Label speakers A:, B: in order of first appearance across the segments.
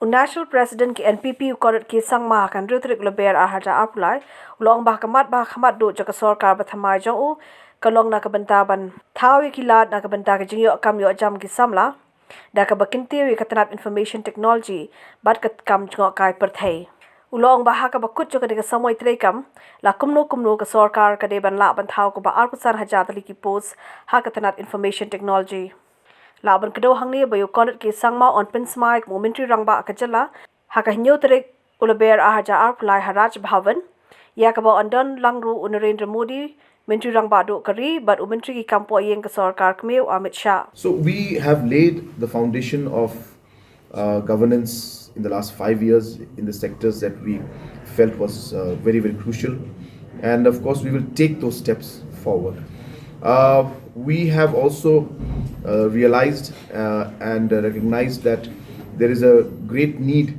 A: National President ki NPP Conrad ki sangma kan rutrik leber Hajar Tylli ulong bah kamat do jaka sarkar bathamai jong u kalong na kabentaban thawi kilat na kabenta ke jingyo kam yo jam ki samla da ka bakinti wi Tnad information technology bat kat kam jong kai perthai ulong bah ka bakut jaka de samoy trekam la kumno ka sarkar ka de ban la ban thaw ko ba arpusan Hajar Tylli ki post ha ka Tnad information technology laban kedo hangni bayo Conrad ke sangma on Pynmih momentary rangba akajala haka hinyo trek ulaber Hajar Tylli haraj bhavan ya ka ba andon langru Narendra Modi mentry rangba do kari but mentry ki kampo yeng ka sarkar kmeu Amit Shah.
B: So we have laid the foundation of governance in the last 5 years in the sectors that we felt was very crucial, and of course we will take those steps forward. We have also realized and recognized that there is a great need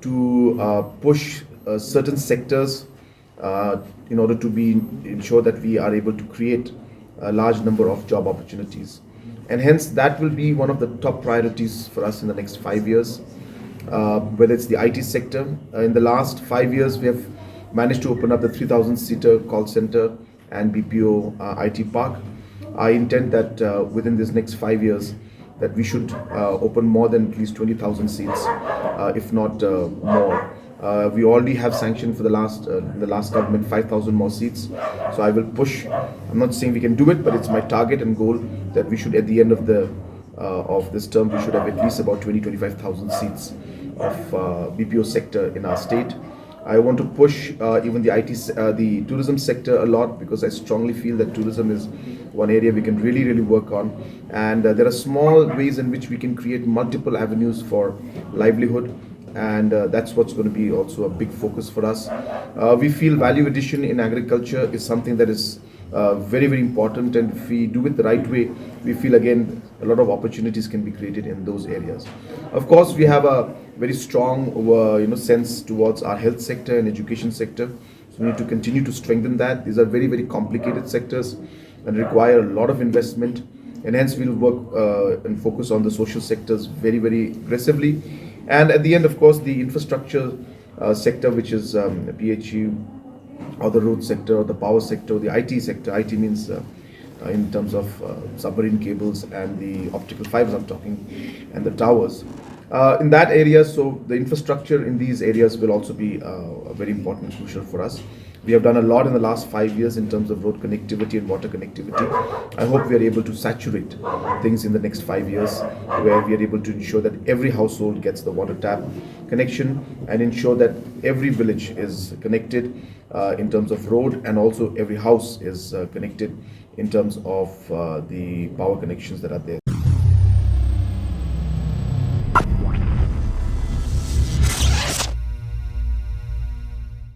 B: to push certain sectors in order to ensure that we are able to create a large number of job opportunities, and hence that will be one of the top priorities for us in the next 5 years. Whether it's the IT sector, in the last 5 years we have managed to open up the 3,000-seater call center and BPO IT park. I intend that within this next 5 years that we should open more than at least 20,000 seats, if not more. We already have sanctioned for the last government 5,000 more seats. So I will push. I'm not saying we can do it, but it's my target and goal that we should, at the end of this term, we should have at least about 25,000 seats of BPO sector in our state. I want to push even the tourism sector a lot, because I strongly feel that tourism is one area we can really work on, and there are small ways in which we can create multiple avenues for livelihood, and that's what's going to be also a big focus for us. We feel value addition in agriculture is something that is very important, and if we do it the right way, we feel again a lot of opportunities can be created in those areas. Of course, we have a very strong sense towards our health sector and education sector, so we need to continue to strengthen that. These are very complicated sectors and require a lot of investment, and hence we'll work and focus on the social sectors very aggressively. And at the end, of course, the infrastructure sector, which is PHU, or the road sector, or the power sector, or the IT sector. IT means in terms of submarine cables and the optical fibers I'm talking, and the towers. In that area, so the infrastructure in these areas will also be very important and crucial for us. We have done a lot in the last 5 years in terms of road connectivity and water connectivity. I hope we are able to saturate things in the next 5 years, where we are able to ensure that every household gets the water tap connection, and ensure that every village is connected in terms of road, and also every house is connected in terms of the power connections that are there.